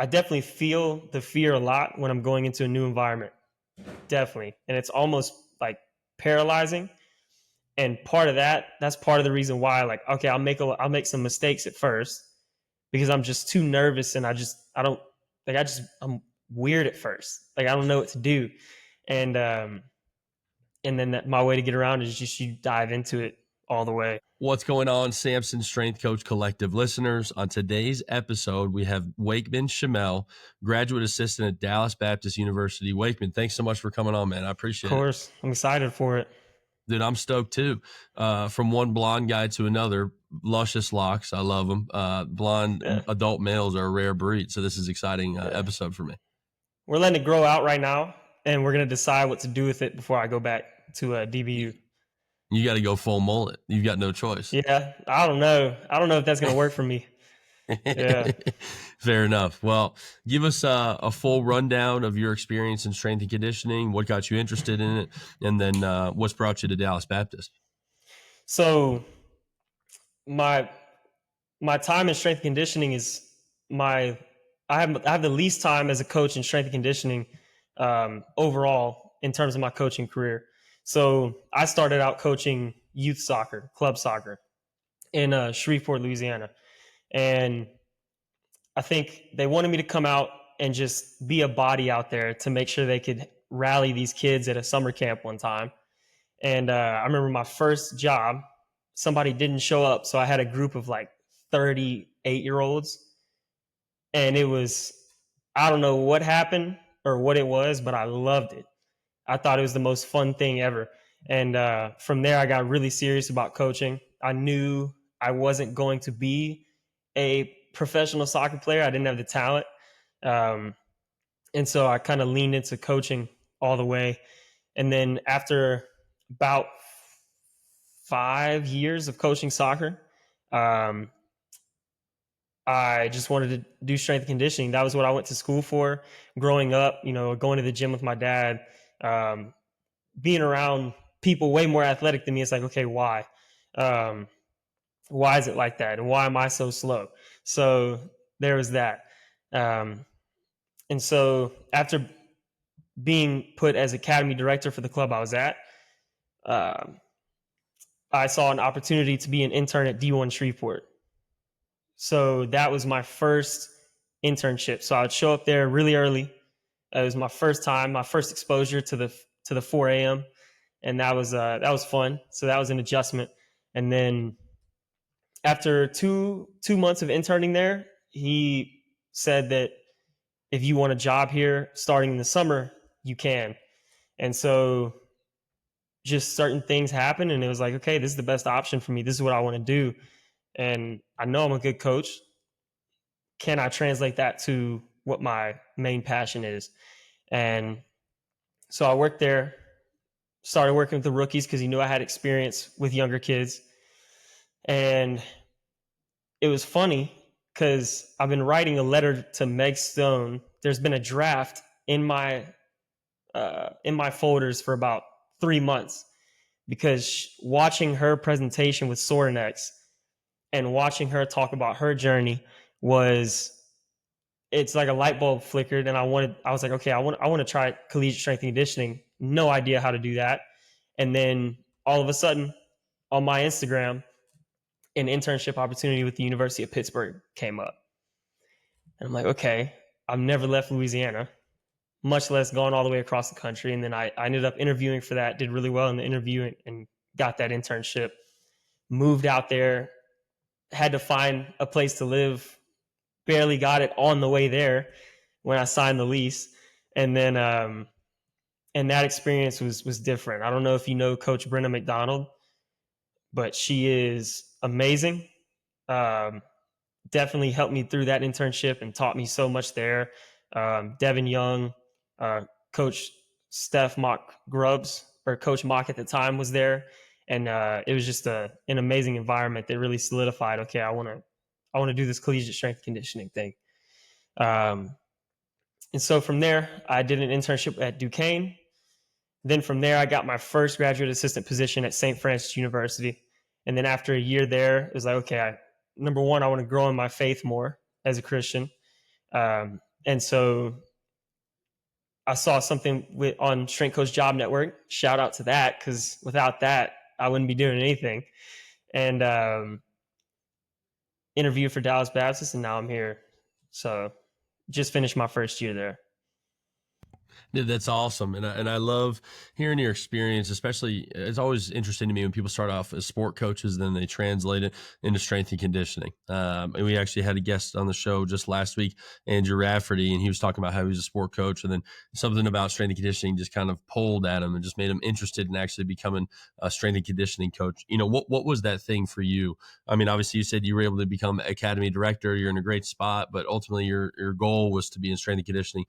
I definitely feel the fear a lot when I'm going into a new environment. Definitely. And it's almost like paralyzing. And that's part of the reason why, like, okay, I'll make some mistakes at first because I'm just too nervous, and I'm weird at first. Like, I don't know what to do. And then my way to get around is just you dive into it all the way. What's going on, Samson Strength Coach Collective listeners? On today's episode, we have Wakeman Chemell, graduate assistant at Dallas Baptist University. Wakeman, thanks so much for coming on, man. I Of appreciate it. course, I'm excited for it. Dude, I'm stoked too. From one blonde guy to another, luscious locks. I love them. Blonde adult males are a rare breed. So this is an exciting episode for me. We're letting it grow out right now, and we're going to decide what to do with it before I go back to DBU. You got to go full mullet. You've got no choice. Yeah, I don't know if that's going to work for me. Yeah. Fair enough. Well, give us a full rundown of your experience in strength and conditioning, what got you interested in it, and then what's brought you to Dallas Baptist. So my time in strength and conditioning is I have the least time as a coach in strength and conditioning overall in terms of my coaching career. So I started out coaching youth soccer, club soccer in Shreveport, Louisiana. And I think they wanted me to come out and just be a body out there to make sure they could rally these kids at a summer camp one time. And I remember my first job, somebody didn't show up. So I had a group of like 38-year-olds. And it was, I don't know what happened or what it was, but I loved it. I thought it was the most fun thing ever. And from there, I got really serious about coaching. I knew I wasn't going to be a professional soccer player. I didn't have the talent. And so I kind of leaned into coaching all the way. And then after about 5 years of coaching soccer, I just wanted to do strength and conditioning. That was what I went to school for growing up, going to the gym with my dad, being around people way more athletic than me. It's like, okay, why? Why is it like that? And why am I so slow? So there was that. And so after being put as academy director for the club I was at, I saw an opportunity to be an intern at D1 Shreveport. So that was my first internship. So I would show up there really early. It was my first time, my first exposure to the 4 a.m. And that was fun. So that was an adjustment. And then after two months of interning there, he said that if you want a job here starting in the summer, you can. And so just certain things happened, and it was like, okay, this is the best option for me. This is what I want to do. And I know I'm a good coach. Can I translate that to what my main passion is? And so I worked there, started working with the rookies because he knew I had experience with younger kids. And it was funny because I've been writing a letter to Meg Stone. There's been a draft in my folders for about 3 months because watching her presentation with Sorinex and watching her talk about her journey it's like a light bulb flickered, and I was like, okay, I want to try collegiate strength and conditioning. No idea how to do that. And then all of a sudden on my Instagram, an internship opportunity with the University of Pittsburgh came up. And I'm like, okay, I've never left Louisiana, much less gone all the way across the country. And then I ended up interviewing for that, did really well in the interview and got that internship, moved out there, had to find a place to live, barely got it on the way there when I signed the lease. And then, and that experience was different. I don't know if you know Coach Brenna McDonald, but she is amazing. Definitely helped me through that internship and taught me so much there. Devin Young, Coach Steph Mock Grubbs, or Coach Mock at the time, was there. And it was just an amazing environment that really solidified, okay, I want to do this collegiate strength conditioning thing. And so from there, I did an internship at Duquesne. Then from there, I got my first graduate assistant position at St. Francis University. And then after a year there, it was like, okay, number one, I want to grow in my faith more as a Christian. And so I saw something on Strength Coach Job Network. Shout out to that, because without that, I wouldn't be doing anything. And interviewed for Dallas Baptist, and now I'm here. So just finished my first year there. Yeah, that's awesome. And I love hearing your experience, especially it's always interesting to me when people start off as sport coaches, then they translate it into strength and conditioning. And we actually had a guest on the show just last week, Andrew Rafferty, and he was talking about how he was a sport coach. And then something about strength and conditioning just kind of pulled at him and just made him interested in actually becoming a strength and conditioning coach. You know, what was that thing for you? I mean, obviously you said you were able to become academy director, you're in a great spot, but ultimately your goal was to be in strength and conditioning.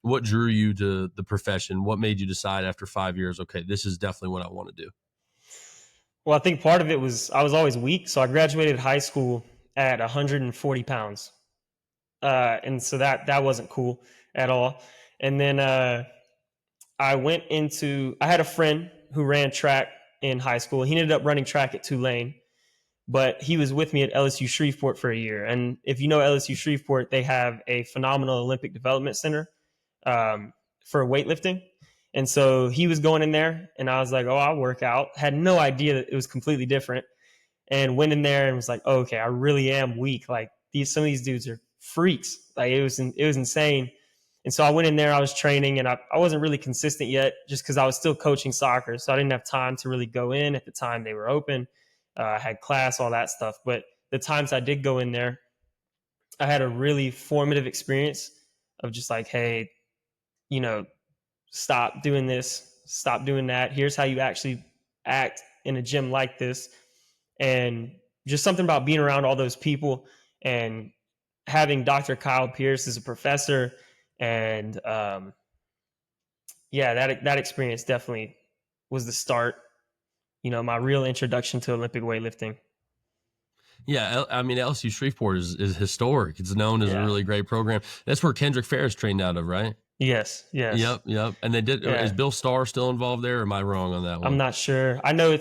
What drew you to the profession? What made you decide after 5 years, okay, this is definitely what I want to do? Well, I think part of it was I was always weak. So I graduated high school at 140 pounds. And so that wasn't cool at all. And then I had a friend who ran track in high school. He ended up running track at Tulane, but he was with me at LSU Shreveport for a year. And if you know LSU Shreveport, they have a phenomenal Olympic Development Center for weightlifting. And so he was going in there, and I was like, oh, I'll work out. Had no idea that it was completely different. And went in there and was like, oh, okay, I really am weak. Like some of these dudes are freaks. Like it was insane. And so I went in there, I was training, and I wasn't really consistent yet just because I was still coaching soccer. So I didn't have time to really go in at the time they were open. I had class, all that stuff. But the times I did go in there, I had a really formative experience of just like, hey, you know, stop doing this, stop doing that. Here's how you actually act in a gym like this. And just something about being around all those people and having Dr. Kyle Pierce as a professor. And yeah, that experience definitely was the start, my real introduction to Olympic weightlifting. Yeah, I mean LSU Shreveport is historic. It's known as a Yeah. really great program. That's where Kendrick Ferris trained out of, right? Yes. Yes. Yep. And they did. Is Yeah. Bill Starr still involved there? Or am I wrong on that I'm one? not sure. I know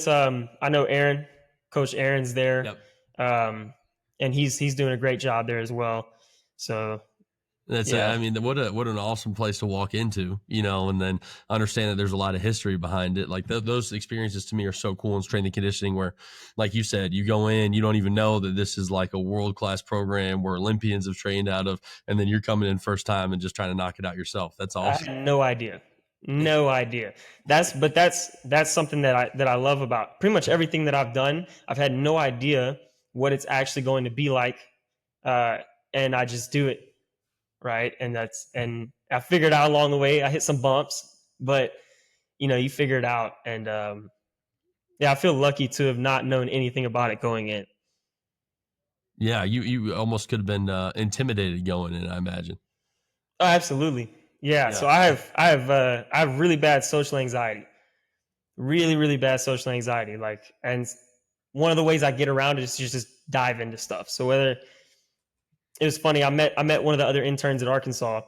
I know Aaron, Coach Aaron's there. Yep. And he's doing a great job there as well. So I yeah. mean, what an awesome place to walk into, and then understand that there's a lot of history behind it. Like those experiences to me are so cool in strength and conditioning where, like you said, you go in, you don't even know that this is like a world-class program where Olympians have trained out of, and then you're coming in first time and just trying to knock it out yourself. That's I awesome. had no idea. No idea. That's something that I love about pretty much everything that I've done. I've had no idea what it's actually going to be like. Uh, and I just do it. Right. And I figured out along the way. I hit some bumps, but you figure it out. And yeah, I feel lucky to have not known anything about it going in. Yeah, you almost could have been intimidated going in, I imagine. Oh, absolutely. Yeah. Yeah. So I have really bad social anxiety. Really, really bad social anxiety. And one of the ways I get around it is to just dive into stuff. So whether it was funny, I met one of the other interns at Arkansas,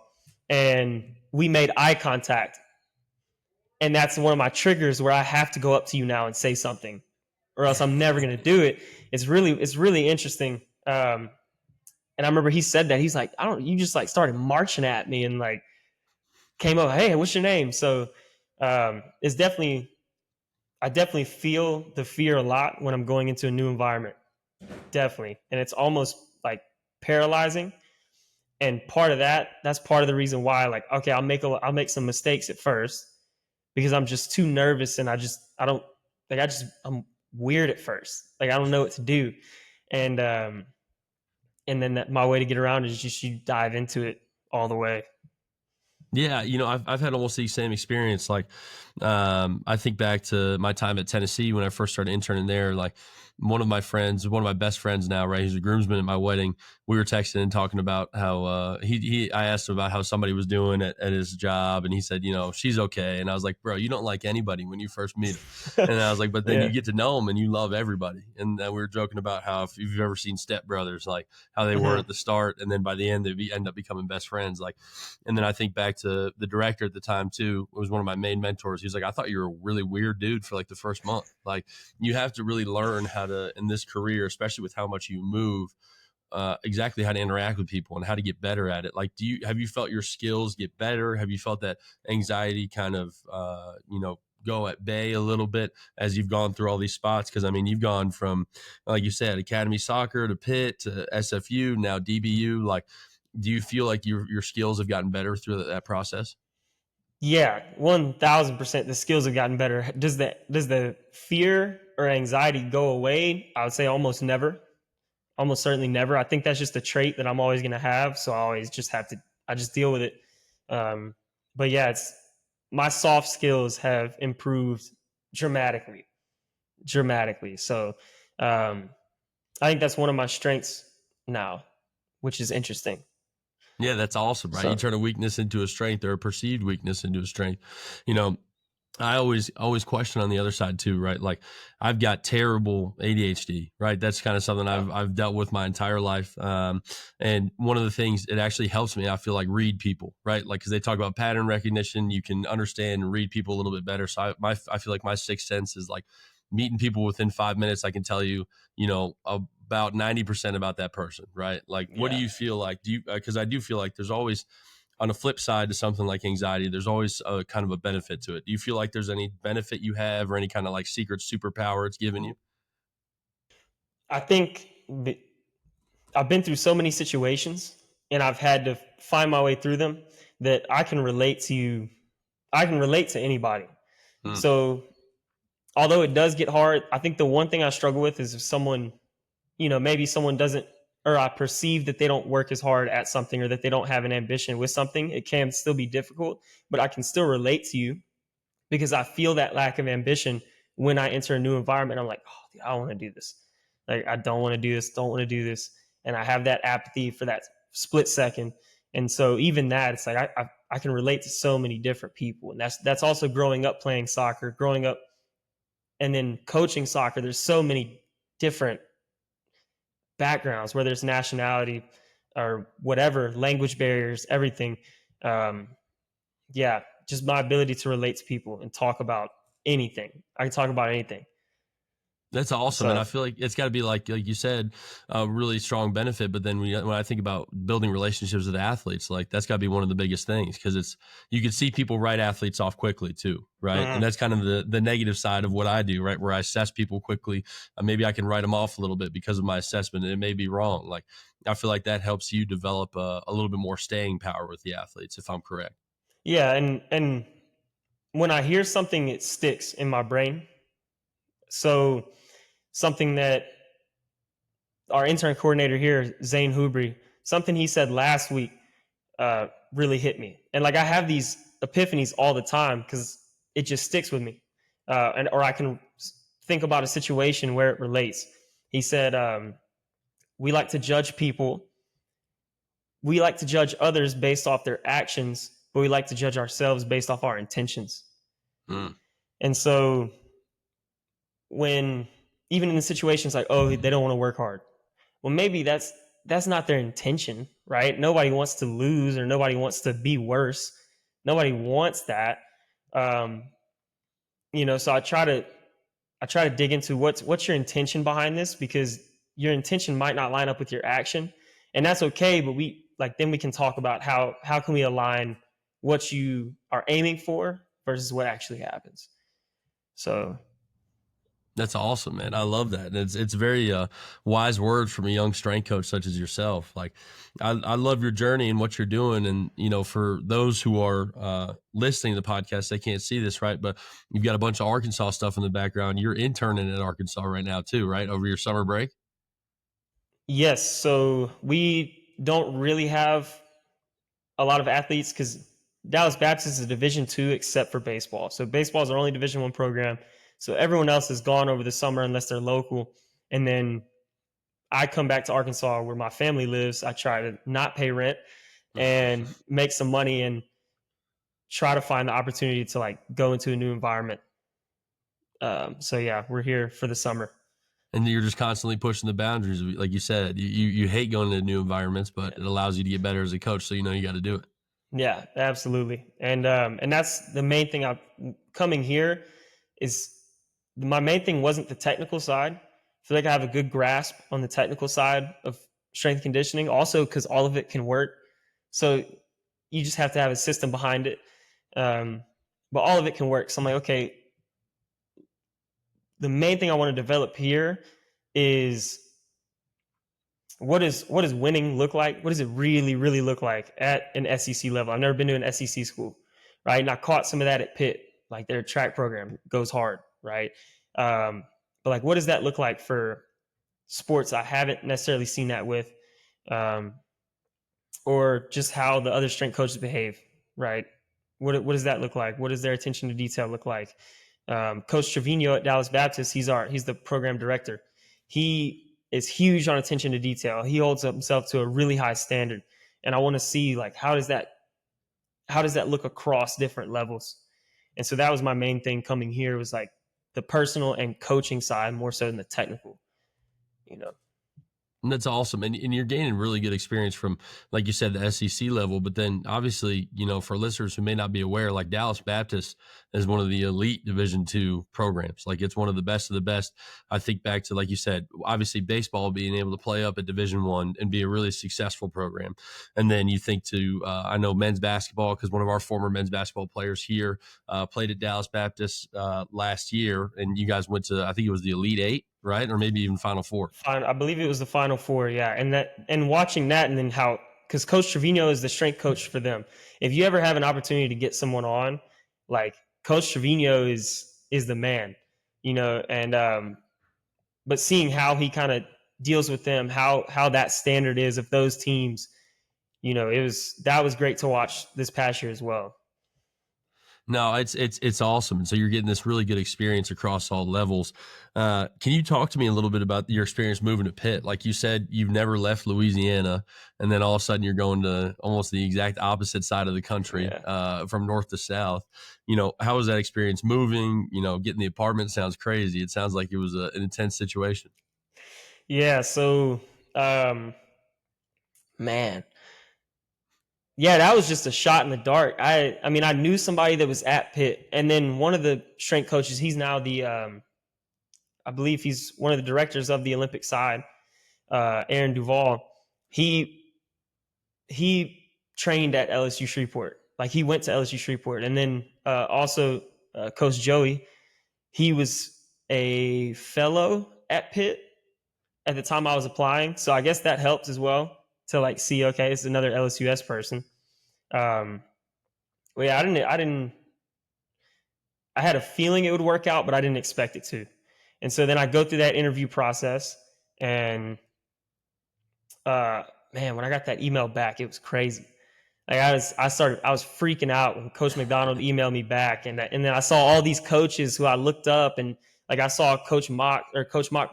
and we made eye contact, and that's one of my triggers where I have to go up to you now and say something, or else I'm never going to do it. It's really interesting. And I remember he said that he's like, you just like started marching at me and like came up, hey, what's your name? So it's definitely I definitely feel the fear a lot when I'm going into a new environment. Definitely. And it's almost like paralyzing. And that's part of the reason why, like, okay, I'll make some mistakes at first because I'm just too nervous and I'm weird at first. Like I don't know what to do. And then my way to get around is just you dive into it all the way. Yeah, I've had almost the same experience. Like, I think back to my time at Tennessee when I first started interning there. Like, one of my best friends now, right? He's a groomsman at my wedding. We were texting and talking about how I asked him about how somebody was doing at his job, and he said, she's okay. And I was like, bro, you don't like anybody when you first meet them. And I was like, but then you Yeah. get to know them and you love everybody. And we were joking about how if you've ever seen Step Brothers, like how they were Mhm. at the start, and then by the end end up becoming best friends. Like, and then I think back to the director at the time too. It was one of my main mentors. He was like, I thought you were a really weird dude for like the first month. Like you have to really learn how to, in this career, especially with how much you move, exactly how to interact with people and how to get better at it. Like, have you felt your skills get better? Have you felt that anxiety kind of, go at bay a little bit as you've gone through all these spots? Because I mean, you've gone from, like you said, academy soccer to Pitt to SFU, now DBU. Like, do you feel like your skills have gotten better through that process? Yeah, 1000%. The skills have gotten better. Does the fear or anxiety go away? I would say almost never. Almost certainly never. I think that's just a trait that I'm always going to have. So I always just have to. I just deal with it. Um, but yeah, it's my soft skills have improved dramatically, dramatically. So um, I think that's one of my strengths now, which is interesting. Yeah, that's awesome, right? You So turn a weakness into a strength or a perceived weakness into a strength. You know, I always question on the other side too, right? Like I've got terrible ADHD, right? That's kind of something I've dealt with my entire life. And one of the things it actually helps me, I feel like read people, right? Like because they talk about pattern recognition, you can understand and read people a little bit better. So I feel like my sixth sense is like meeting people within 5 minutes. I can tell you, about 90% about that person, right? Like, what do yeah, you feel like? Do you? Because I do feel like there's always on a flip side to something like anxiety, there's always a kind of a benefit to it. Do you feel like there's any benefit you have or any kind of like secret superpower it's given you? I think I've been through so many situations, and I've had to find my way through them that I can relate to. I can relate to anybody. Mm, So although it does get hard, I think the one thing I struggle with is if someone, maybe someone doesn't, or I perceive that they don't work as hard at something or that they don't have an ambition with something, it can still be difficult, but I can still relate to you because I feel that lack of ambition when I enter a new environment. I'm like, oh, dude, I don't want to do this. Like, I don't want to do this, don't want to do this. And I have that apathy for that split second. And so even that, it's like I can relate to so many different people. And that's also growing up playing soccer, growing up and then coaching soccer. There's so many different backgrounds, whether it's nationality or whatever, language barriers, everything. Um, yeah, just my ability to relate to people and talk about anything. I can talk about anything. that's awesome. And So I feel like it's got to be like you said, a really strong benefit. But then when I think about building relationships with athletes, like that's got to be one of the biggest things because you can see people write athletes off quickly too, right? And that's kind of the negative side of what I do, right? Where I assess people quickly. Maybe I can write them off a little bit because of my assessment and it may be wrong. Like I feel like that helps you develop a little bit more staying power with the athletes, if I'm correct. yeah, and when I hear something, it sticks in my brain. So something that our intern coordinator here, Zane Hubry, something he said last week really hit me. And like I have these epiphanies all the time because it just sticks with me. Or I can think about a situation where it relates. He said, we like to judge people. We like to judge others based off their actions, but we like to judge ourselves based off our intentions. Mm. And so when even in the situations like, oh, they don't want to work hard. Well, maybe that's not their intention, right? Nobody wants to lose or nobody wants to be worse. Nobody wants that. Um, so I try to dig into what's your intention behind this because your intention might not line up with your action, and that's okay. But then we can talk about how can we align what you are aiming for versus what actually happens. So That's awesome, man. I love that. And it's very wise words from a young strength coach such as yourself. Like, I love your journey and what you're doing. And for those who are listening to the podcast, they can't see this, right? But you've got a bunch of Arkansas stuff in the background. You're interning at Arkansas right now, too, right? Over your summer break. yes, so we don't really have a lot of athletes because Dallas Baptist is a Division II except for baseball. So baseball is our only Division I program. So everyone else is gone over the summer unless they're local. And then I come back to Arkansas where my family lives. I try to not pay rent and make some money and try to find the opportunity to like go into a new environment. So yeah, we're here for the summer. And you're just constantly pushing the boundaries. Like you said, you hate going into new environments, but Yeah. it allows you to get better as a coach. So you got to do it. Yeah, absolutely. And that's the main thing. I'm coming here is my main thing wasn't the technical side. I feel like I have a good grasp on the technical side of strength conditioning, also because all of it can work. So you just have to have a system behind it. But all of it can work. So I'm like, okay, the main thing I want to develop here is what does winning look like? What does it really, really look like at an SEC level? I've never been to an SEC school, right? And I caught some of that at Pitt. Like their track program goes hard, right? But like, what does that look like for sports I haven't necessarily seen that with? Or just how the other strength coaches behave, right? What does that look like? What does their attention to detail look like? Coach Trevino at Dallas Baptist, he's the program director. He is huge on attention to detail. He holds himself to a really high standard, and I want to see like how does that look across different levels? And so that was my main thing coming here, was like the personal and coaching side more so than the technical, you know. And that's awesome. And you're gaining really good experience from, like you said, the SEC level. But then obviously, for listeners who may not be aware, like Dallas Baptist is one of the elite Division II programs. Like it's one of the best of the best. I think back to, like you said, obviously baseball being able to play up at Division I and be a really successful program. And then you think to, I know men's basketball, because one of our former men's basketball players here played at Dallas Baptist last year. And you guys went to, I think it was the Elite Eight, right? Or maybe even Final Four. I believe it was the Final Four, yeah. And watching that, and then how, because Coach Trevino is the strength coach for them. If you ever have an opportunity to get someone on, like Coach Trevino is the man, and but seeing how he kind of deals with them, how that standard is of those teams, that was great to watch this past year as well. No, it's awesome. And so you're getting this really good experience across all levels. Can you talk to me a little bit about your experience moving to Pitt? Like you said, you've never left Louisiana, and then all of a sudden you're going to almost the exact opposite side of the country, from north to south. How was that experience moving? Getting the apartment sounds crazy. It sounds like it was an intense situation. Yeah. So, man. Yeah, that was just a shot in the dark. I mean, I knew somebody that was at Pitt, and then one of the strength coaches, he's now I believe he's one of the directors of the Olympic side, Aaron Duvall. He trained at LSU Shreveport. Like he went to LSU Shreveport, and then also Coach Joey, he was a fellow at Pitt at the time I was applying, so I guess that helps as well to like see, okay, it's another LSUS person. Well, yeah, I had a feeling it would work out, but I didn't expect it to. And so then I go through that interview process, and man, when I got that email back, it was crazy. Like I was freaking out when Coach McDonald emailed me back, and then I saw all these coaches who I looked up, and like I saw Coach Mock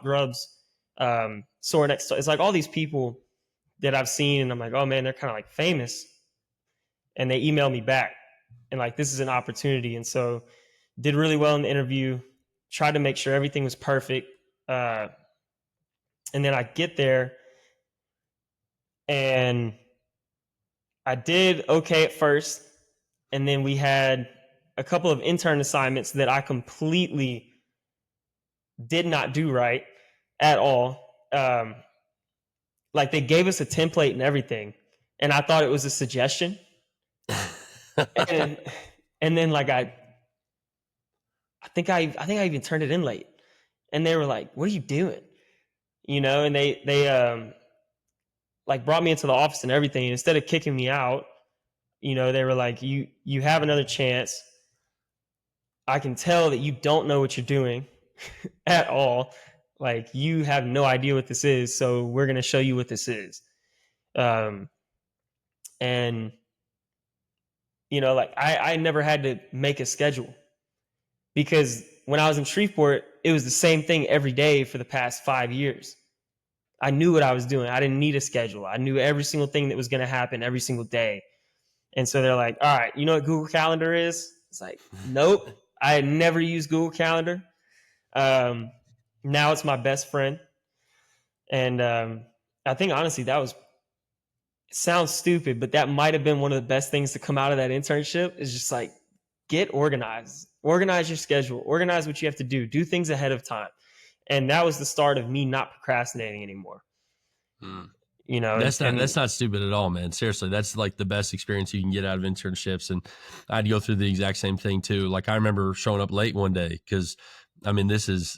Grubbs soar next to. It's like all these people that I've seen, and I'm like, oh man, they're kind of like famous, and they emailed me back, and like this is an opportunity, and so did really well in the interview. Tried to make sure everything was perfect, and then I get there, and I did okay at first, and then we had a couple of intern assignments that I completely did not do right at all. Like they gave us a template and everything, and I thought it was a suggestion. and then like I think I even turned it in late, and they were like, "What are you doing?" And they like brought me into the office and everything. And instead of kicking me out, they were like, "You have another chance. I can tell that you don't know what you're doing at all. Like you have no idea what this is. So we're going to show you what this is." And like I never had to make a schedule, because when I was in Shreveport, it was the same thing every day for the past 5 years. I knew what I was doing. I didn't need a schedule. I knew every single thing that was going to happen every single day. And so they're like, all right, you know what Google Calendar is? It's like, nope. I had never used Google Calendar. Now it's my best friend. And I think, honestly, it sounds stupid, but that might have been one of the best things to come out of that internship, is just like, get organized. Organize your schedule. Organize what you have to do. Do things ahead of time. And that was the start of me not procrastinating anymore. you know, That's not stupid at all, man. Seriously, that's like the best experience you can get out of internships. And I'd go through the exact same thing too. Like I remember showing up late one day because I mean,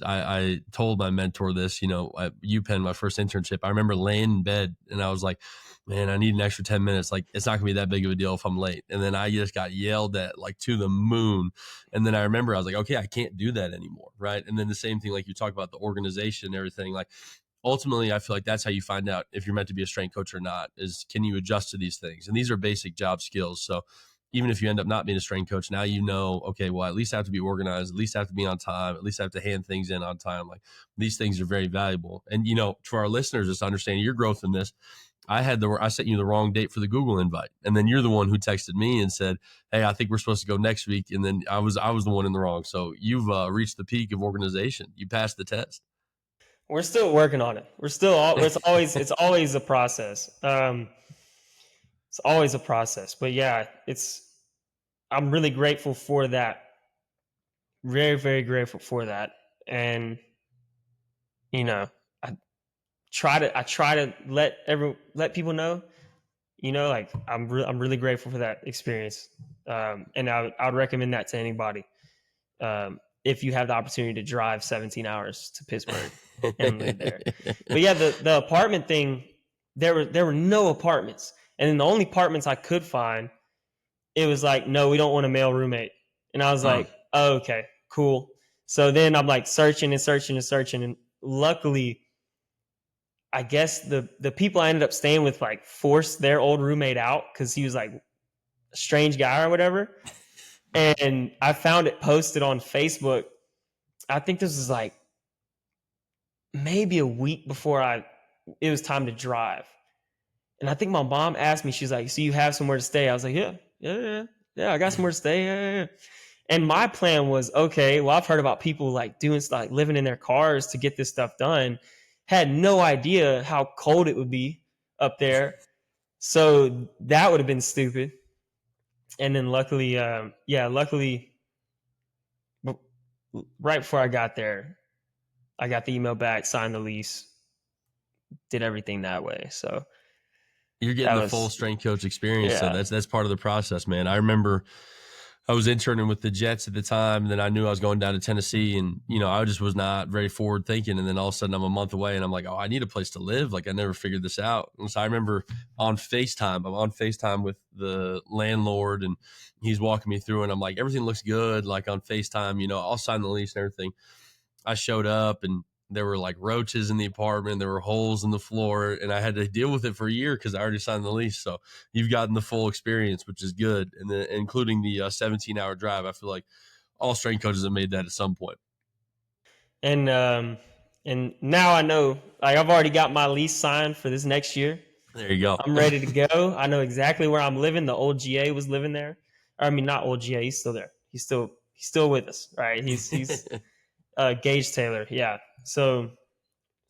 I told my mentor this, you know, at UPenn, my first internship. I remember laying in bed and I was like, man, I need an extra 10 minutes. Like it's not gonna be that big of a deal if I'm late. And then I just got yelled at like to the moon. And then I remember I was like, okay, I can't do that anymore. Right. And then the same thing, like you talk about the organization and everything, like ultimately, I feel like that's how you find out if you're meant to be a strength coach or not, is can you adjust to these things? And these are basic job skills. So even if you end up not being a strength coach, now you know, okay, well, at least I have to be organized, at least I have to be on time, at least I have to hand things in on time. Like these things are very valuable. And, you know, for our listeners, just understanding your growth in this, I sent you the wrong date for the Google invite. And then you're the one who texted me and said, hey, I think we're supposed to go next week. And then I was the one in the wrong. So you've reached the peak of organization. You passed the test. we're still working on it. It's always a process. It's always a process, but yeah, I'm really grateful for that. Very, very grateful for that. And, you know, I try to let people know, you know, like I'm really grateful for that experience. And I would recommend that to anybody. If you have the opportunity to drive 17 hours to Pittsburgh and live there. But yeah, the apartment thing, there were no apartments. And then the only apartments I could find, it was like, no, we don't want a male roommate. And I was like, oh, okay, cool. So then I'm like searching and searching and searching. And luckily, I guess the people I ended up staying with like forced their old roommate out because he was like a strange guy or whatever. And I found it posted on Facebook. I think this was like maybe a week before it was time to drive. And I think my mom asked me, she's like, so you have somewhere to stay? I was like, yeah, I got somewhere to stay. Yeah. And my plan was, okay, well, I've heard about people like doing stuff, like living in their cars to get this stuff done. Had no idea how cold it would be up there. So that would have been stupid. And then luckily, right before I got there, I got the email back, signed the lease, did everything that way. So you're getting the full strength coach experience. Yeah. So that's part of the process, man. I remember I was interning with the Jets at the time, and then I knew I was going down to Tennessee, and you know, I just was not very forward thinking. And then all of a sudden, I'm a month away, and I'm like, oh, I need a place to live. Like I never figured this out. And so I remember I'm on FaceTime with the landlord, and he's walking me through, and I'm like, everything looks good. Like on FaceTime, you know, I'll sign the lease and everything. I showed up, and there were like roaches in the apartment. There were holes in the floor, and I had to deal with it for a year because I already signed the lease. So you've gotten the full experience, which is good, and including the 17-hour drive. I feel like all strength coaches have made that at some point. And now I know, like I've already got my lease signed for this next year. There you go. I'm ready to go. I know exactly where I'm living. The old GA was living there. I mean, not old GA. He's still there. He's still with us, right? He's Gage Taylor. Yeah. So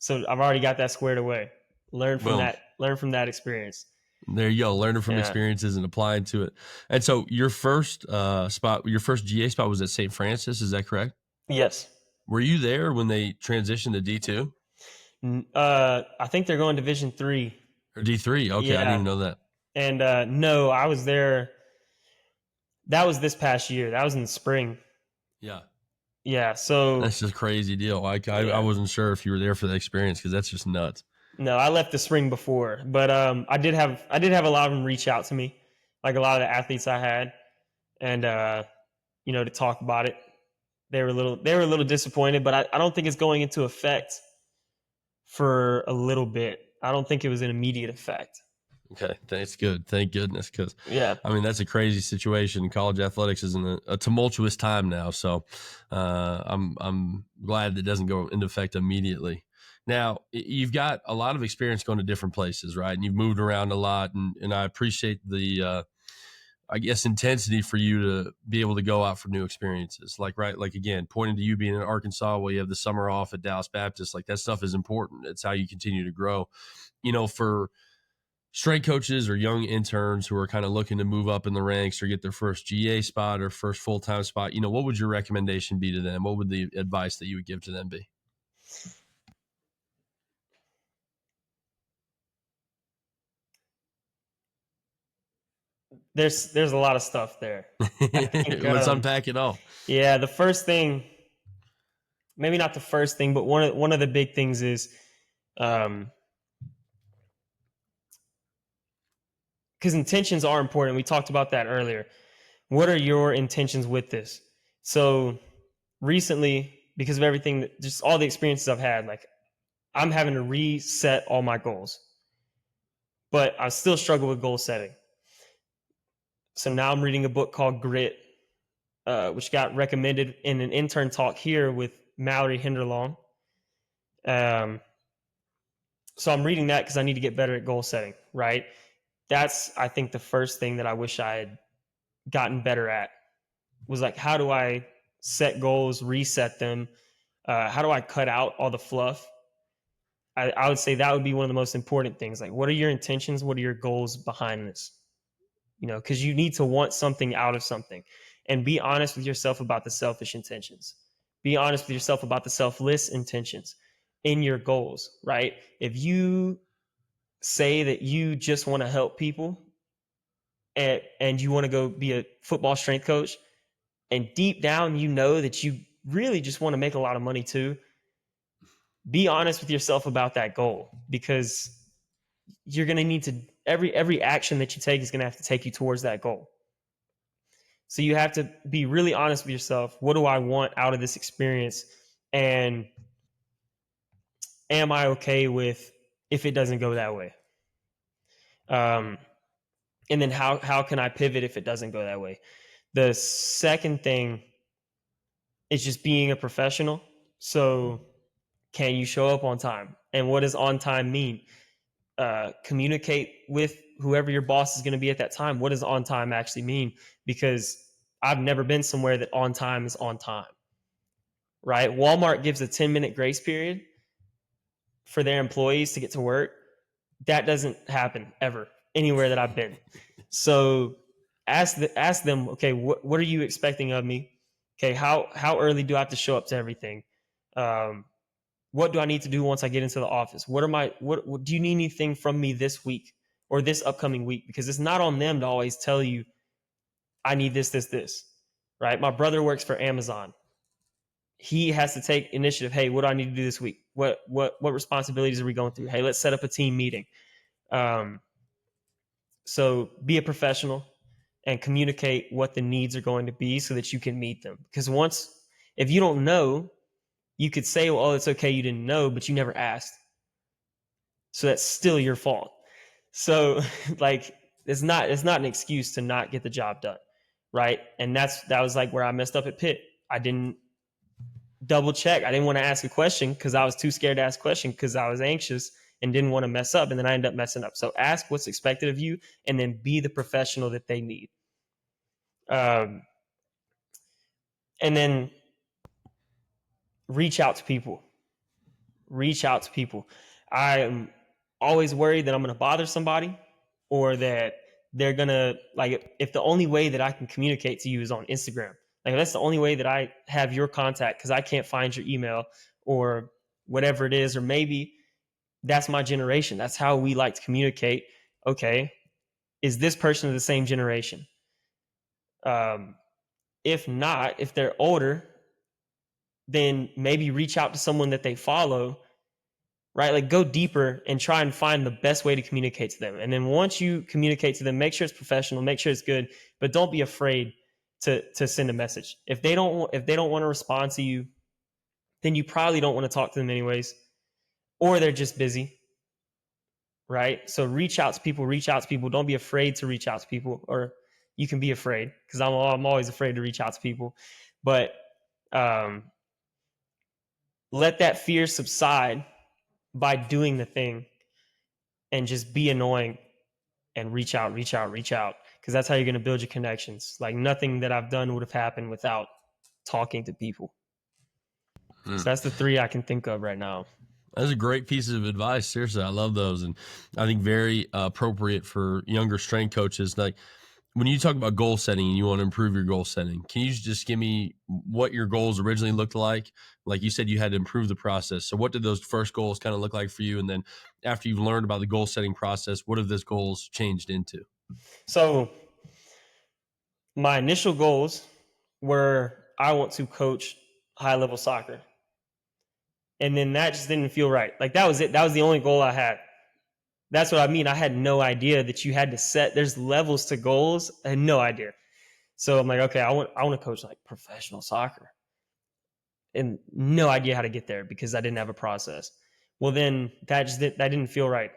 I've already got that squared away. Learn from that experience. There you go. Learning from experiences and applying to it. And so your first your first GA spot was at St. Francis. Is that correct? Yes. Were you there when they transitioned to D2? I think they're going Division 3 or D3. Okay, yeah. I didn't even know that. And no, I was there. That was this past year. That was in the spring. Yeah. Yeah. So that's just a crazy deal. I wasn't sure if you were there for the experience because that's just nuts. No, I left the spring before, but I did have a lot of them reach out to me, like a lot of the athletes I had, and you know, to talk about it. They were a little disappointed, but I don't think it's going into effect for a little bit. I don't think it was an immediate effect. Okay, that's good. Thank goodness, because yeah, I mean that's a crazy situation. College athletics is in a tumultuous time now, so I'm glad that it doesn't go into effect immediately. Now you've got a lot of experience going to different places, right? And you've moved around a lot, and I appreciate the I guess intensity for you to be able to go out for new experiences. Like again, pointing to you being in Arkansas while you have the summer off at Dallas Baptist, like that stuff is important. It's how you continue to grow. You know, for strength coaches or young interns who are kind of looking to move up in the ranks or get their first GA spot or first full-time spot, you know, what would your recommendation be to them? What would the advice that you would give to them be? there's a lot of stuff there. I think, Let's unpack it all. yeah, the first thing, maybe not the first thing, but one of the big things is, because intentions are important. We talked about that earlier. What are your intentions with this? So recently, because of everything, just all the experiences I've had, like I'm having to reset all my goals, but I still struggle with goal setting. So now I'm reading a book called Grit, which got recommended in an intern talk here with Mallory Hinderlong. So I'm reading that because I need to get better at goal setting, right? That's, I think, the first thing that I wish I had gotten better at was like, how do I set goals, reset them? How do I cut out all the fluff? I would say that would be one of the most important things. Like, what are your intentions? What are your goals behind this? You know, because you need to want something out of something, and be honest with yourself about the selfish intentions. Be honest with yourself about the selfless intentions in your goals, right? If you say that you just want to help people and you want to go be a football strength coach, and deep down you know that you really just want to make a lot of money too, be honest with yourself about that goal, because you're going to need to, every action that you take is going to have to take you towards that goal. So you have to be really honest with yourself. What do I want out of this experience? And am I okay with if it doesn't go that way? And then how can I pivot if it doesn't go that way? The second thing is just being a professional. So can you show up on time? And what does on time mean? Communicate with whoever your boss is going to be at that time. What does on time actually mean? Because I've never been somewhere that on time is on time, right? Walmart gives a 10-minute grace period for their employees to get to work. That doesn't happen ever anywhere that I've been. So ask them, okay, what are you expecting of me? Okay, how early do I have to show up to everything? What do I need to do once I get into the office? What do you need anything from me this week or this upcoming week? Because it's not on them to always tell you, I need this, right? My brother works for Amazon. He has to take initiative. Hey, what do I need to do this week? What responsibilities are we going through? Hey, let's set up a team meeting. So be a professional and communicate what the needs are going to be so that you can meet them. Because if you don't know, you could say, well, it's okay, you didn't know, but you never asked. So that's still your fault. So like, it's not an excuse to not get the job done, right? And that was like where I messed up at Pitt. I didn't double check. I didn't want to ask a question because I was too scared to ask a question because I was anxious and didn't want to mess up. And then I ended up messing up. So ask what's expected of you and then be the professional that they need. And then reach out to people. I'm always worried that I'm going to bother somebody or that they're going to, like, if the only way that I can communicate to you is on Instagram, like that's the only way that I have your contact because I can't find your email or whatever it is, or maybe that's my generation. That's how we like to communicate. Okay, is this person of the same generation? If not, if they're older, then maybe reach out to someone that they follow, right? Like go deeper and try and find the best way to communicate to them. And then once you communicate to them, make sure it's professional, make sure it's good, but don't be afraid to send a message. If they don't want to respond to you, then you probably don't want to talk to them anyways, or they're just busy, right? So reach out to people. Don't be afraid to reach out to people, or you can be afraid, because I'm always afraid to reach out to people. But let that fear subside by doing the thing and just be annoying and reach out, because that's how you're going to build your connections. Like nothing that I've done would have happened without talking to people. So that's the 3 I can think of right now. That's a great piece of advice. Seriously, I love those. And I think very appropriate for younger strength coaches. Like when you talk about goal setting and you want to improve your goal setting, can you just give me what your goals originally looked like? Like you said, you had to improve the process. So what did those first goals kind of look like for you? And then after you've learned about the goal setting process, what have those goals changed into? So my initial goals were I want to coach high level soccer. And then that just didn't feel right. Like that was it. That was the only goal I had. That's what I mean. I had no idea that you had to set, there's levels to goals. I had no idea. So I'm like, okay, I want to coach like professional soccer. And no idea how to get there because I didn't have a process. Well, then that didn't feel right.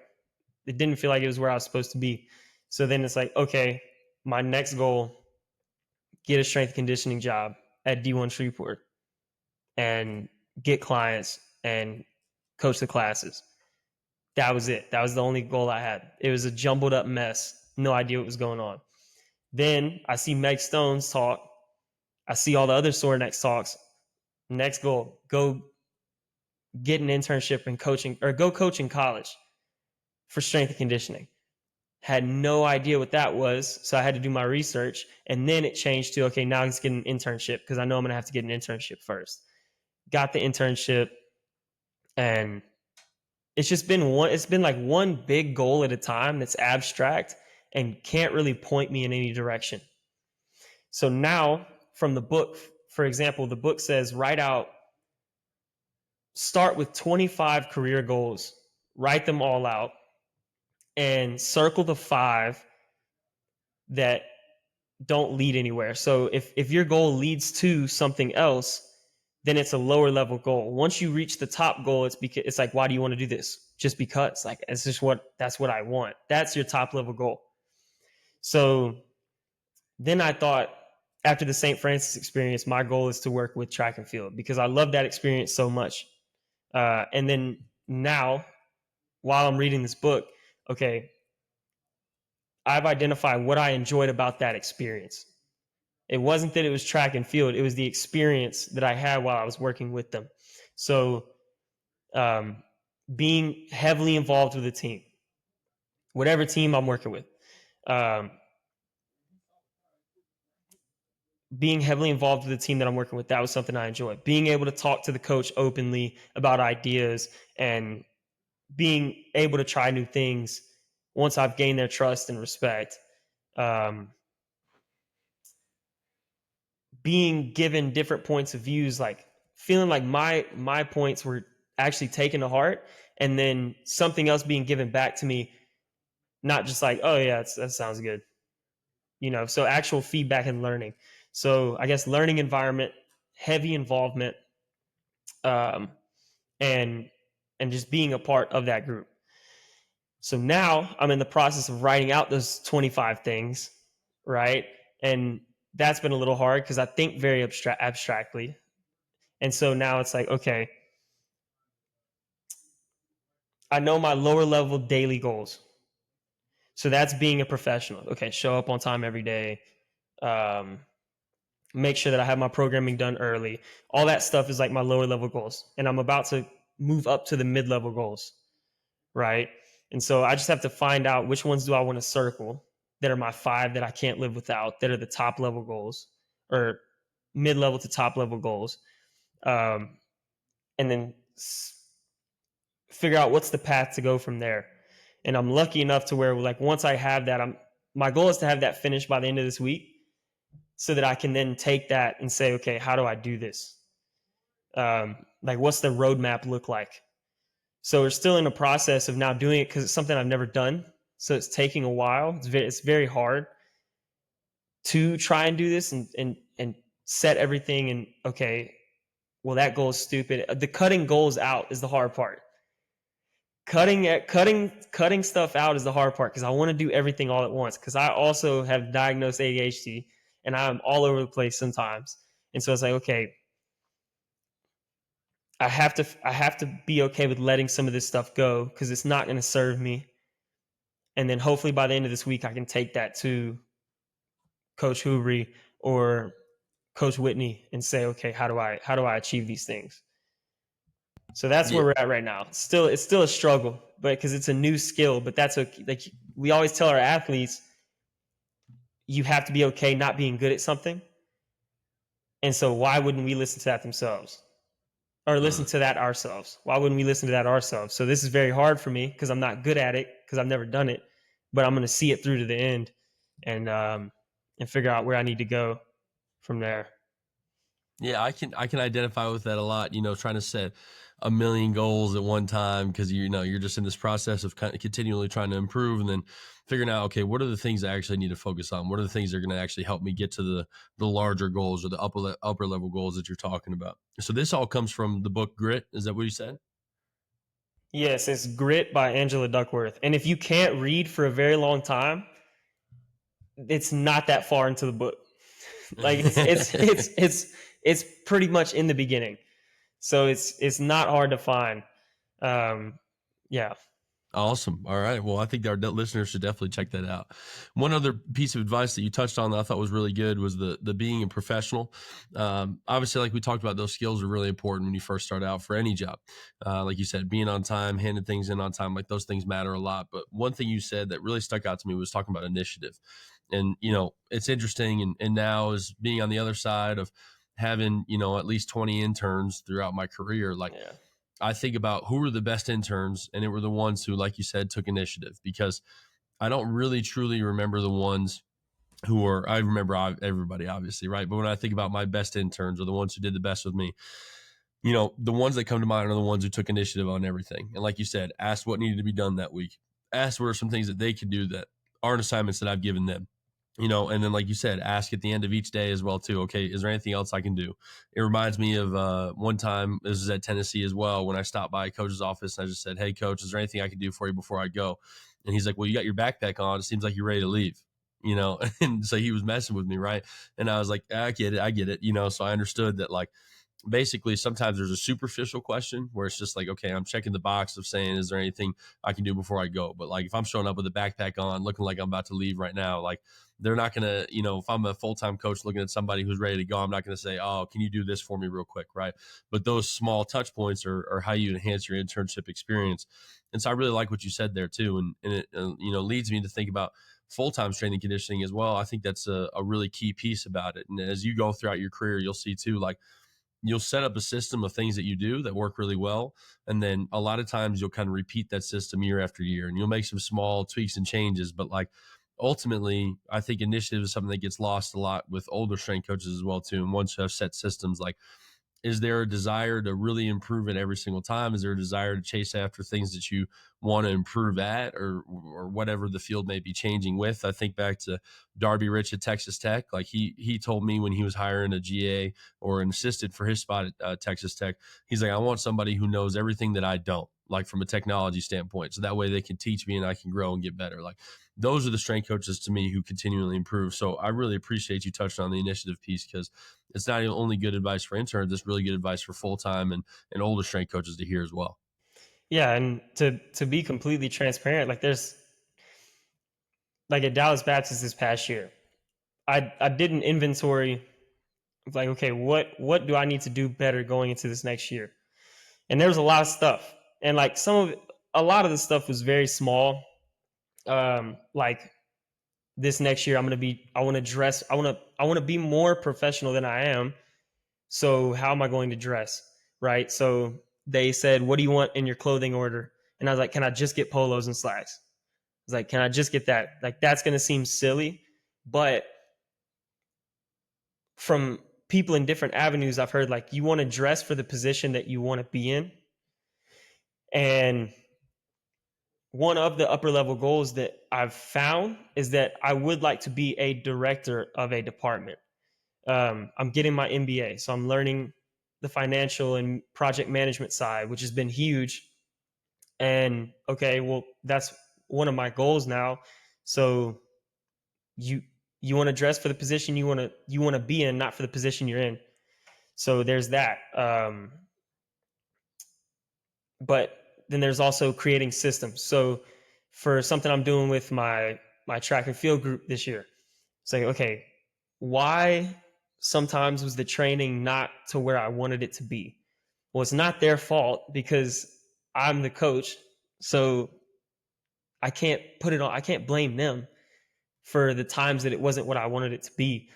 It didn't feel like it was where I was supposed to be. So then it's like, okay, my next goal, get a strength conditioning job at D1 Shreveport and get clients and coach the classes. That was it. That was the only goal I had. It was a jumbled up mess. No idea what was going on. Then I see Meg Stone's talk. I see all the other Sore Necks talks. Next goal, go get an internship in coaching or go coach in college for strength and conditioning. Had no idea what that was. So I had to do my research. And then it changed to, okay, now let's get an internship because I know I'm going to have to get an internship first. Got the internship, and it's been like one big goal at a time that's abstract and can't really point me in any direction. So now from the book, for example, the book says start with 25 career goals, write them all out, and circle the 5 that don't lead anywhere. So if your goal leads to something else, then it's a lower level goal. Once you reach the top goal, it's like, why do you want to do this? Just because, like, that's what I want. That's your top level goal. So then I thought, after the St. Francis experience, my goal is to work with track and field because I love that experience so much. And then now, while I'm reading this book, okay, I've identified what I enjoyed about that experience. It wasn't that it was track and field. It was the experience that I had while I was working with them. So being heavily involved with a team, whatever team I'm working with, being heavily involved with the team that I'm working with, that was something I enjoyed. Being able to talk to the coach openly about ideas and being able to try new things once I've gained their trust and respect. Being given different points of views, like feeling like my points were actually taken to heart, and then something else being given back to me, not just like, oh yeah, that sounds good, so actual feedback and learning. So I guess learning environment, heavy involvement, and just being a part of that group. So now I'm in the process of writing out those 25 things, right? And that's been a little hard because I think very abstractly. And so now it's like, okay, I know my lower level daily goals. So that's being a professional. Okay, show up on time every day. Make sure that I have my programming done early. All that stuff is like my lower level goals. And I'm about to move up to the mid-level goals, right? And so I just have to find out which ones do I want to circle that are my 5 that I can't live without, that are the top level goals or mid-level to top level goals. And then figure out what's the path to go from there. And I'm lucky enough to where, like, once I have that, my goal is to have that finished by the end of this week so that I can then take that and say, okay, how do I do this? Like, what's the roadmap look like? So we're still in the process of now doing it because it's something I've never done. So it's taking a while. It's very hard to try and do this and set everything. And okay, well, that goal is stupid. The cutting goals out is the hard part. Cutting stuff out is the hard part because I want to do everything all at once because I also have diagnosed ADHD and I'm all over the place sometimes. And so it's like, okay, I have to be okay with letting some of this stuff go because it's not going to serve me. And then hopefully by the end of this week, I can take that to Coach Hoovery or Coach Whitney and say, okay, how do I achieve these things? So that's where we're at right now. It's still a struggle, but because it's a new skill, but that's okay. Like we always tell our athletes, you have to be okay not being good at something. And so why wouldn't we listen to that themselves? Or listen to that ourselves? Why wouldn't we listen to that ourselves? So this is very hard for me because I'm not good at it because I've never done it, but I'm going to see it through to the end and and figure out where I need to go from there. Yeah, I can identify with that a lot. Trying to set a million goals at one time because you're just in this process of kind of continually trying to improve, and then figuring out, okay, what are the things I actually need to focus on? What are the things that are going to actually help me get to the larger goals or the upper level goals that you're talking about? So this all comes from the book Grit. Is that what you said? Yes, it's Grit by Angela Duckworth. And if you can't read for a very long time, it's not that far into the book. Like it's pretty much in the beginning. So it's not hard to find. Yeah. Awesome. All right. Well, I think our listeners should definitely check that out. One other piece of advice that you touched on that I thought was really good was the being a professional. Obviously, like we talked about, those skills are really important when you first start out for any job. Like you said, being on time, handing things in on time, like those things matter a lot. But one thing you said that really stuck out to me was talking about initiative. And, it's interesting. And now is being on the other side of having, at least 20 interns throughout my career, like, Yeah. I think about who were the best interns, and it were the ones who, like you said, took initiative, because I don't really truly remember the ones who were, I remember everybody, obviously, right? But when I think about my best interns or the ones who did the best with me, the ones that come to mind are the ones who took initiative on everything. And like you said, asked what needed to be done that week, asked what are some things that they could do that aren't assignments that I've given them. And then, like you said, ask at the end of each day as well, too. Okay, is there anything else I can do? It reminds me of one time, this was at Tennessee as well, when I stopped by coach's office and I just said, hey, coach, is there anything I can do for you before I go? And he's like, well, you got your backpack on. It seems like you're ready to leave, And so he was messing with me, right? And I was like, I get it, So I understood that, like, basically sometimes there's a superficial question where it's just like, okay, I'm checking the box of saying, is there anything I can do before I go? But like, if I'm showing up with a backpack on, looking like I'm about to leave right now, like, they're not going to, if I'm a full-time coach looking at somebody who's ready to go, I'm not going to say, oh, can you do this for me real quick? Right. But those small touch points are how you enhance your internship experience. And so I really like what you said there too. And it, leads me to think about full-time strength and conditioning as well. I think that's a really key piece about it. And as you go throughout your career, you'll see too, like, you'll set up a system of things that you do that work really well. And then a lot of times you'll kind of repeat that system year after year, and you'll make some small tweaks and changes. But like, ultimately, I think initiative is something that gets lost a lot with older strength coaches as well too. And once you have set systems, like, is there a desire to really improve it every single time? Is there a desire to chase after things that you want to improve at, or whatever the field may be changing with? I think back to Darby Rich at Texas Tech. Like, he told me when he was hiring a GA or an assistant for his spot at Texas Tech, he's like, I want somebody who knows everything that I don't, like from a technology standpoint. So that way they can teach me and I can grow and get better. Like, those are the strength coaches to me who continually improve. So I really appreciate you touching on the initiative piece, because it's not only good advice for interns, it's really good advice for full-time and older strength coaches to hear as well. Yeah. And to be completely transparent, like there's like at Dallas Baptist this past year, I did an inventory of like, okay, what do I need to do better going into this next year? And there was a lot of stuff. And like a lot of the stuff was very small. Like this next year, I want to dress, I want to be more professional than I am. So how am I going to dress? Right. So they said, what do you want in your clothing order? And I was like, can I just get polos and slacks? I was like, can I just get that? Like, that's going to seem silly, but from people in different avenues, I've heard like, you want to dress for the position that you want to be in. And one of the upper level goals that I've found is that I would like to be a director of a department. I'm getting my MBA, so I'm learning the financial and project management side, which has been huge. And okay, well, that's one of my goals now. So you want to dress for the position you want to be in, not for the position you're in. So there's that. But then there's also creating systems. So for something I'm doing with my track and field group this year, it's like, okay, why sometimes was the training not to where I wanted it to be? Well, it's not their fault because I'm the coach. So I can't I can't blame them for the times that it wasn't what I wanted it to be.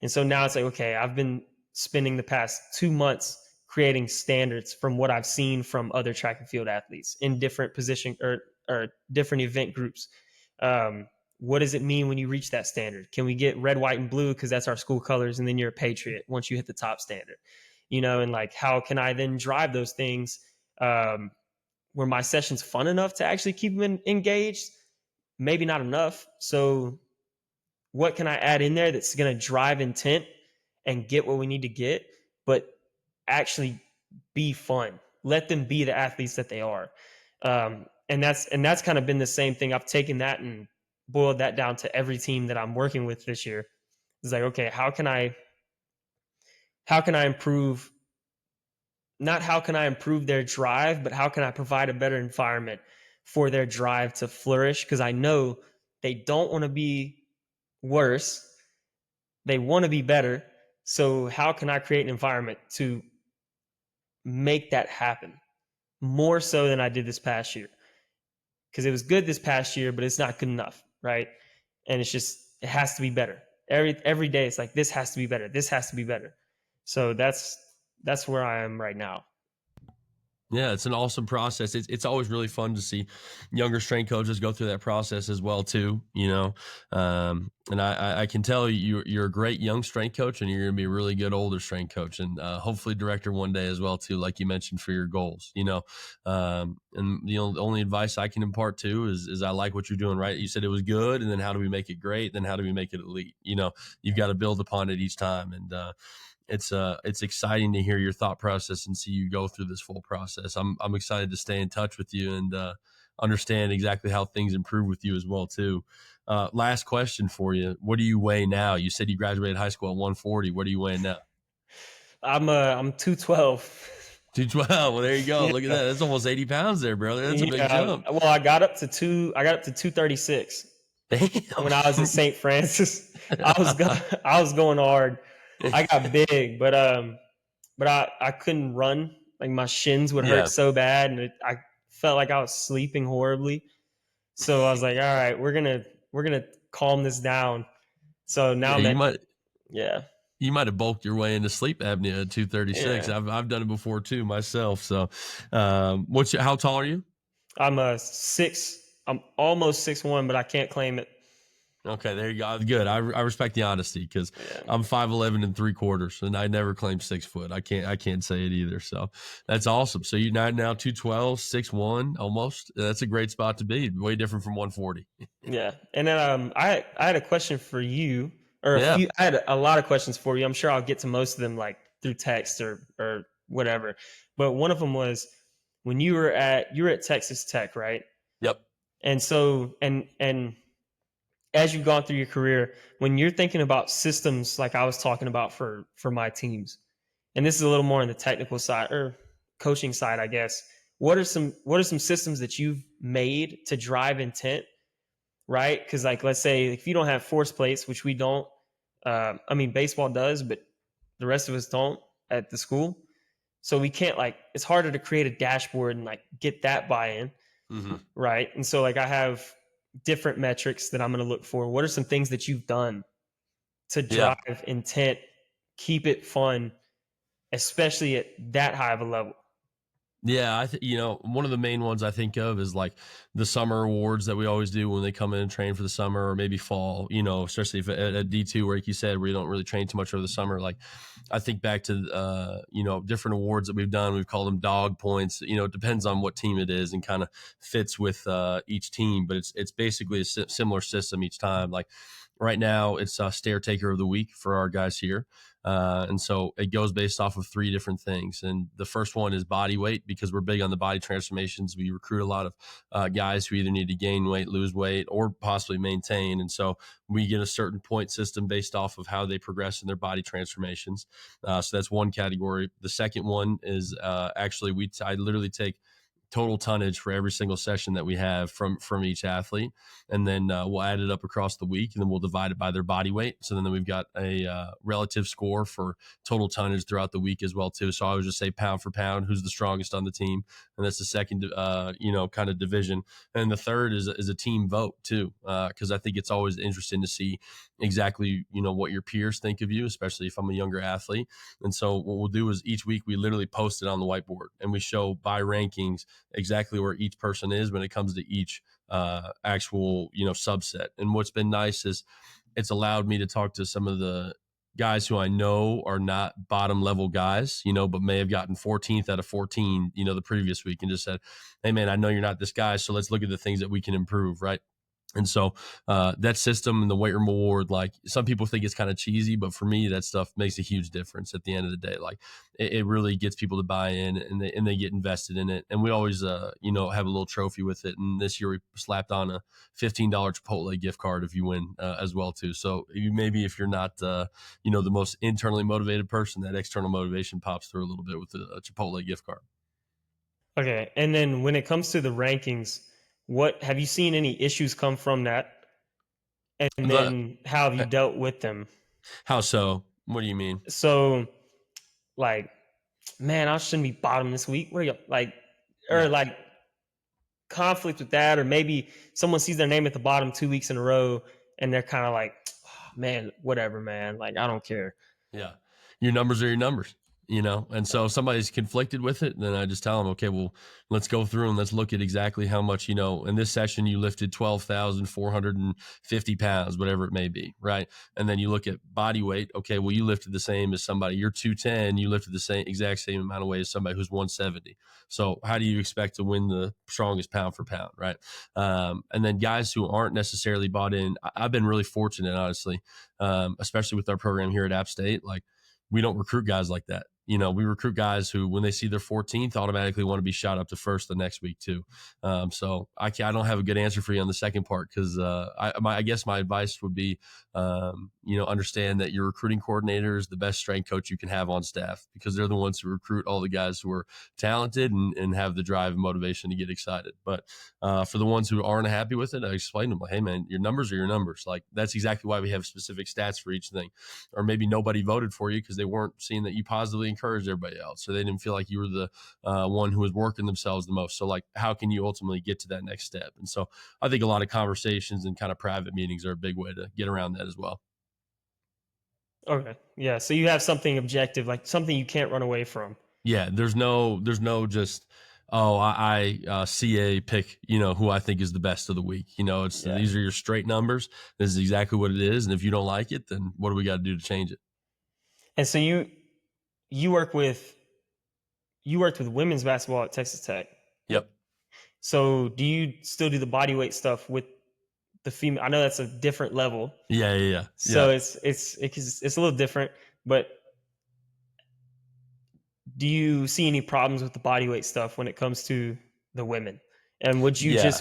And so now it's like, okay, I've been spending the past 2 months creating standards from what I've seen from other track and field athletes in different position or different event groups. what does it mean when you reach that standard? Can we get red, white, and blue because that's our school colors, and then you're a patriot once you hit the top standard, and like how can I then drive those things where my session's fun enough to actually keep them engaged? Maybe not enough. So what can I add in there that's going to drive intent and get what we need to get, but actually be fun? Let them be the athletes that they are. And that's kind of been the same thing. I've taken that and boiled that down to every team that I'm working with this year. It's like, okay, how can I improve? Not how can I improve their drive, but how can I provide a better environment for their drive to flourish? Because I know they don't want to be worse. They want to be better. So how can I create an environment to make that happen more so than I did this past year? Because it was good this past year, but it's not good enough, right? And it's just, it has to be better. Every day it's like, this has to be better. This has to be better. So that's where I am right now. Yeah, it's an awesome process. It's always really fun to see younger strength coaches go through that process as well too. And I can tell you're a great young strength coach, and you're going to be a really good older strength coach, and hopefully director one day as well too, like you mentioned for your goals. And the only advice I can impart too is I like what you're doing. Right, you said it was good, and then how do we make it great? Then how do we make it elite? You've got to build upon it each time, and it's exciting to hear your thought process and see you go through this full process. I'm excited to stay in touch with you and understand exactly how things improve with you as well too. Last question for you: what do you weigh now? You said you graduated high school at 140. What are you weighing now? I'm 212. 212. Well, there you go. Yeah. Look at that. That's almost 80 pounds there, brother. That's a big jump. Well, I got up to 236. Damn. When I was at St. Francis. I was going hard. I got big, but I couldn't run. Like my shins would hurt so bad, and I felt like I was sleeping horribly. So I was like, all right, we're gonna calm this down. So now you might have bulked your way into sleep apnea at 236. Yeah. I've done it before too myself. So, how tall are you? I'm I'm almost 6'1", but I can't claim it. Okay, there you go. Good. I respect the honesty, because I'm 5'11 3/4, and I never claimed 6 foot. I can't say it either. So that's awesome. So you're now 212, 6'1", almost. That's a great spot to be. Way different from 140. Yeah. And then I had a question for you, or I had a lot of questions for you. I'm sure I'll get to most of them like through text or whatever. But one of them was when you were at Texas Tech, right? Yep. And so and as you've gone through your career, when you're thinking about systems like I was talking about for my teams, and this is a little more on the technical side or coaching side, I guess, what are some systems that you've made to drive intent, right? Because like, let's say if you don't have force plates, which we don't, baseball does, but the rest of us don't at the school. So we can't, like, it's harder to create a dashboard and like get that buy-in, right? And so like I have different metrics that I'm going to look for. What are some things that you've done to drive intent, keep it fun, especially at that high of a level? Yeah, one of the main ones I think of is like the summer awards that we always do when they come in and train for the summer, or maybe fall, especially if at D2, where, like you said, where you don't really train too much over the summer. Like I think back to, different awards that we've done. We've called them dog points. It depends on what team it is and kind of fits with each team, but it's basically a similar system each time. Like right now it's a stair taker of the week for our guys here. And so it goes based off of 3 different things. And the first one is body weight, because we're big on the body transformations. We recruit a lot of guys who either need to gain weight, lose weight, or possibly maintain. And so we get a certain point system based off of how they progress in their body transformations. So that's one category. The second one is actually I literally take total tonnage for every single session that we have from each athlete, and then we'll add it up across the week, and then we'll divide it by their body weight. So then we've got a relative score for total tonnage throughout the week as well too. So I would just say pound for pound, who's the strongest on the team, and that's the second kind of division. And the third is a team vote too, because I think it's always interesting to see exactly what your peers think of you, especially if I'm a younger athlete. And so what we'll do is each week we literally post it on the whiteboard, and we show by rankings exactly where each person is when it comes to each actual, subset. And what's been nice is it's allowed me to talk to some of the guys who I know are not bottom level guys, but may have gotten 14th out of 14, the previous week, and just said, hey man, I know you're not this guy, so let's look at the things that we can improve, right? And so that system and the weight room award, like some people think it's kind of cheesy, but for me, that stuff makes a huge difference at the end of the day. Like it really gets people to buy in, and they get invested in it. And we always, have a little trophy with it. And this year we slapped on a $15 Chipotle gift card if you win as well too. So maybe if you're not, the most internally motivated person, that external motivation pops through a little bit with a Chipotle gift card. Okay. And then when it comes to the rankings, what have you seen any issues come from that? And The, then how have you dealt with them? how so? What do you mean? So, like, man, I shouldn't be bottom this week. Where you like, or Yeah. like conflict with that, or maybe someone sees their name at the bottom 2 weeks in a row and they're kind of like, oh, man, whatever, man. Like, I don't care. Yeah. Your numbers are your numbers, And so if somebody's conflicted with it, then I just tell them, okay, well, let's go through and let's look at exactly how much, in this session you lifted 12,450 pounds, whatever it may be. Right. And then you look at body weight. Okay. Well, you lifted the same as somebody. You're 210. You lifted the exact same amount of weight as somebody who's 170. So how do you expect to win the strongest pound for pound? Right. And then guys who aren't necessarily bought in, I've been really fortunate, honestly, especially with our program here at App State. Like, we don't recruit guys like that. We recruit guys who, when they see their 14th, automatically want to be shot up to first the next week too. So I don't have a good answer for you on the second part, because I guess my advice would be, understand that your recruiting coordinator is the best strength coach you can have on staff, because they're the ones who recruit all the guys who are talented and have the drive and motivation to get excited. But for the ones who aren't happy with it, I explain to them, hey man, your numbers are your numbers. Like, that's exactly why we have specific stats for each thing. Or maybe nobody voted for you because they weren't seeing that you positively encouraged everybody else, so they didn't feel like you were the one who was working themselves the most. So like, how can you ultimately get to that next step? And so I think a lot of conversations and kind of private meetings are a big way to get around that as well. Okay. Yeah. So you have something objective, like something you can't run away from. Yeah, there's no just, oh, I CA pick, who I think is the best of the week. It's Yeah. These are your straight numbers. This is exactly what it is, and if you don't like it, then what do we got to do to change it? And so you work with you worked with women's basketball at Texas Tech. Yep. So do you still do the body weight stuff with the female? I know that's a different level. Yeah. So it's a little different, but do you see any problems with the body weight stuff when it comes to the women? And would you Yeah. just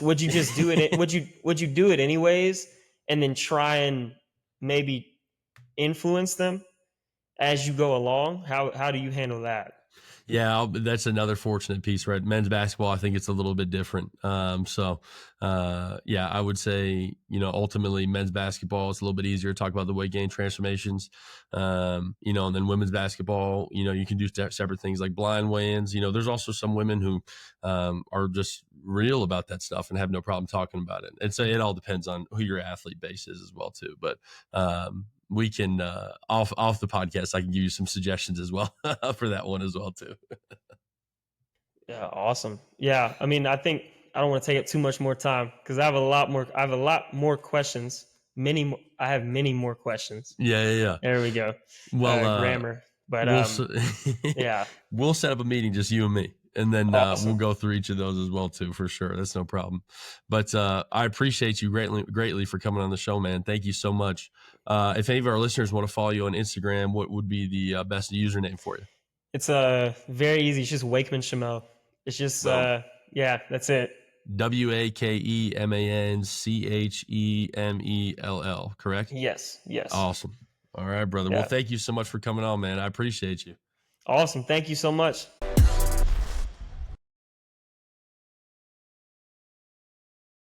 do it? Would you do it anyways, and then try and maybe influence them as you go along? How do you handle that? Yeah, that's another fortunate piece, right? Men's basketball, I think it's a little bit different. Yeah, I would say, ultimately men's basketball, it's a little bit easier to talk about the weight gain transformations. And then women's basketball, you can do separate things like blind weigh-ins. There's also some women who are just real about that stuff and have no problem talking about it. And so it all depends on who your athlete base is as well too. But we can off the podcast, I can give you some suggestions as well for that one as well too. Yeah, awesome. Yeah, I mean, I think I don't want to take up too much more time because I have a lot more questions. I have many more questions. Yeah. There we go. Well, Grammar, but we'll yeah, we'll set up a meeting, just you and me, and then we'll awesome. go through each of those as well too, for sure. That's no problem. But I appreciate you greatly for coming on the show, man. Thank you so much. If any of our listeners want to follow you on Instagram, what would be the best username for you? It's very easy. It's just Wakeman Chemell. It's just Boom. yeah, that's it. WakemanChemell, correct? Yes. Awesome. All right, brother. Well, Yeah, thank you so much for coming on, man. I appreciate you. awesome. Thank you so much.